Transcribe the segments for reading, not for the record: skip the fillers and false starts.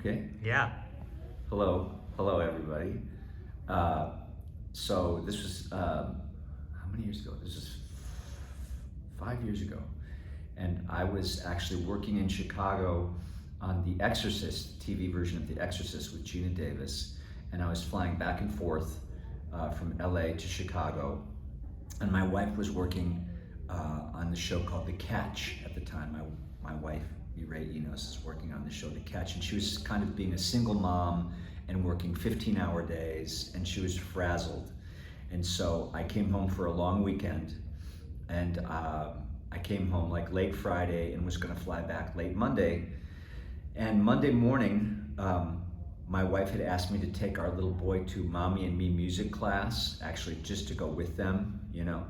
Okay. Yeah. Hello, everybody. So this was how many years ago? This was 5 years ago, and I was actually working in Chicago on The Exorcist TV version of The Exorcist with Gina Davis, and I was flying back and forth from LA to Chicago, and my wife was working on the show called The Catch at the time. My wife, Ray Enos, is working on the show The Catch, and she was kind of being a single mom and working 15-hour days, and she was frazzled. And so I came home for a long weekend, and I came home like late Friday and was going to fly back late Monday. And Monday morning, my wife had asked me to take our little boy to Mommy and Me music class, actually just to go with them, you know.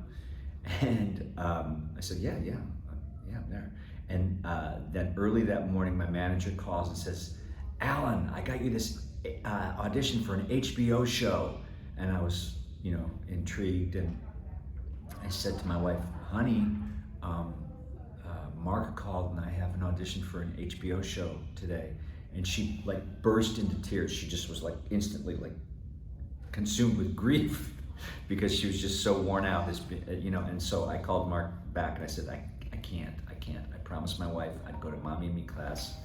And I said, yeah, I'm there. And then early that morning, my manager calls and says, Alan, I got you this audition for an HBO show. And I was, intrigued. And I said to my wife, honey, Mark called and I have an audition for an HBO show today. And she like burst into tears. She just was like instantly like consumed with grief because she was just so worn out, and so I called Mark back and I said, I can't. I promised my wife I'd go to Mommy and Me class,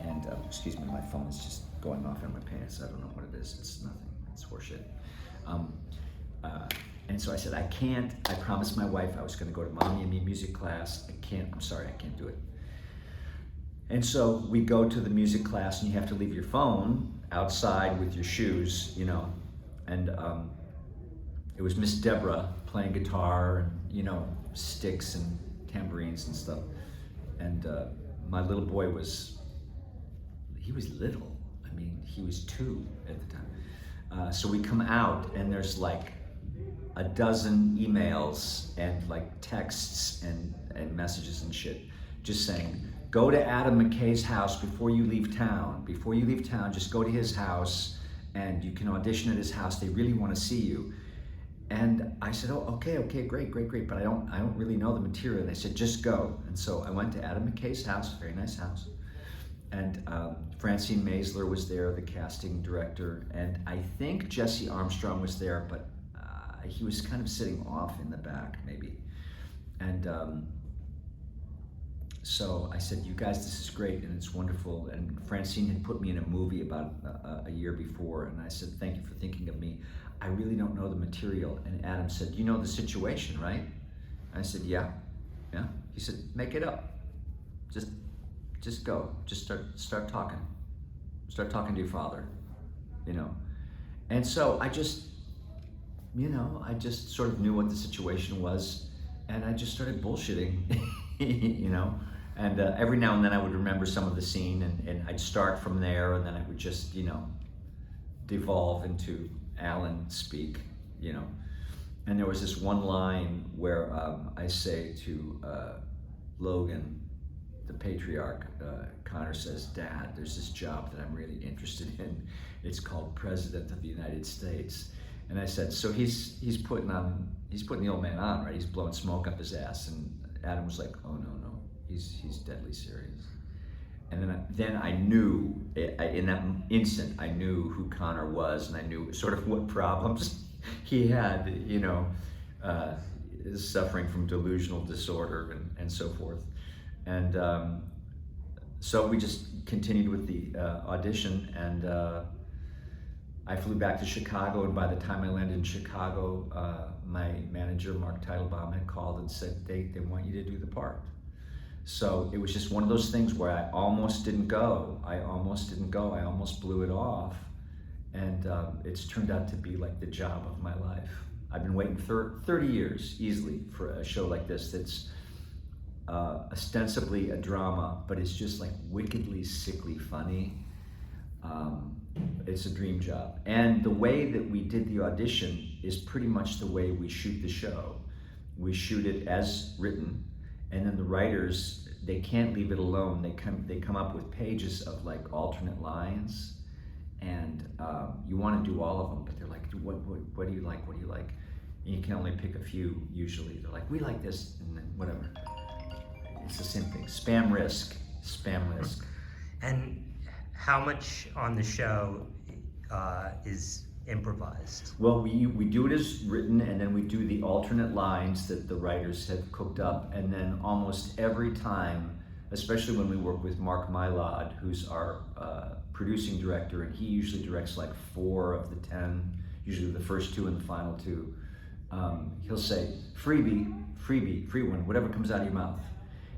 and excuse me, my phone is just going off in my pants. I don't know what it is. It's nothing. It's horseshit. And so I said, I can't. I promised my wife I was going to go to Mommy and Me music class. I'm sorry, I can't do it. And so we go to the music class, and you have to leave your phone outside with your shoes, and it was Miss Deborah playing guitar and, sticks and tambourines and stuff. And my little boy he was little. I mean, he was 2 at the time. So we come out and there's like a dozen emails and like texts and messages and shit just saying, go to Adam McKay's house before you leave town. Before you leave town, just go to his house and you can audition at his house. They really want to see you. And I said, oh, okay, great, but I don't really know the material. They said, just go. And so I went to Adam McKay's house, very nice house. And Francine Maisler was there, the casting director. And I think Jesse Armstrong was there, but he was kind of sitting off in the back, maybe. And so I said, you guys, this is great and it's wonderful. And Francine had put me in a movie about a year before. And I said, thank you for thinking of me. I really don't know the material. And Adam said, you know the situation, right? I said, yeah. He said, make it up. Just go. Just start talking. Start talking to your father, And so I just sort of knew what the situation was, and I just started bullshitting, And every now and then I would remember some of the scene, and I'd start from there, and then I would just, devolve into Alan speak, And there was this one line where I say to Logan, the patriarch, Connor says, Dad, there's this job that I'm really interested in. It's called President of the United States. And I said, so he's putting the old man on, right? He's blowing smoke up his ass. And Adam was like, oh no, he's deadly serious. And then I knew, in that instant, I knew who Connor was, and I knew sort of what problems he had, suffering from delusional disorder and so forth. And so we just continued with the audition, and I flew back to Chicago, and by the time I landed in Chicago, my manager, Mark Teitelbaum, had called and said they want you to do the part. So it was just one of those things where I almost didn't go. I almost blew it off. And it's turned out to be like the job of my life. I've been waiting 30 years easily for a show like this that's ostensibly a drama, but it's just like wickedly, sickly funny. It's a dream job. And the way that we did the audition is pretty much the way we shoot the show. We shoot it as written, and then the writers, they can't leave it alone. They come up with pages of like alternate lines, and you want to do all of them, but they're like, what do you like? What do you like? And you can only pick a few usually. They're like, we like this, and then whatever. It's the same thing. Spam risk. And how much on the show is improvised? Well, we do it as written, and then we do the alternate lines that the writers have cooked up, and then almost every time, especially when we work with Mark Mylod, who's our producing director, and he usually directs like 4 of the 10, usually the first 2 and the final 2. He'll say, freebie, free one, whatever comes out of your mouth.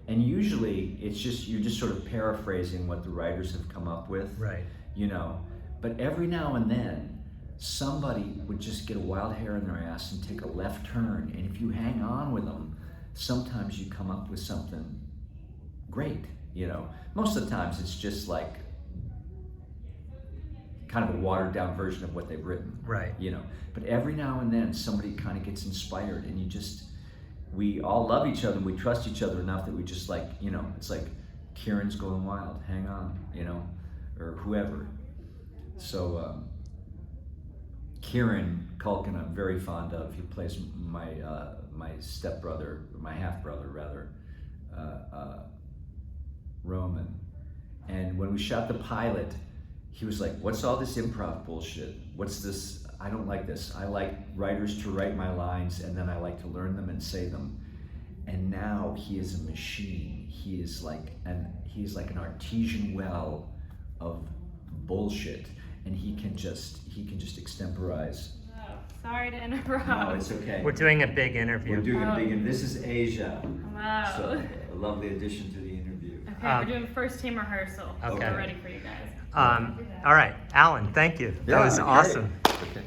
And usually it's just, you're just sort of paraphrasing what the writers have come up with, Right. you know. But every now and then, somebody would just get a wild hair in their ass and take a left turn. And if you hang on with them, sometimes you come up with something great, you know. Most of the times it's just like kind of a watered down version of what they've written, Right. you know. But every now and then somebody kind of gets inspired, and we all love each other, and we trust each other enough that we just like, you know, it's like Kieran's going wild, hang on, you know, or whoever. So Kieran Culkin I'm very fond of. He plays my stepbrother, my half-brother rather, Roman. And when we shot the pilot, he was like, what's all this improv bullshit? What's this? I don't like this. I like writers to write my lines, and then I like to learn them and say them. And now he is a machine. He's like an artesian well of bullshit, and he can just extemporize. Oh, sorry to interrupt. No, it's okay. We're doing a big interview. We're doing a big, and this is Asia. Wow. So a lovely addition to the interview. Okay, we're doing first team rehearsal. Okay. We're ready for you guys. All right, Alan, thank you. That was great. awesome. Okay.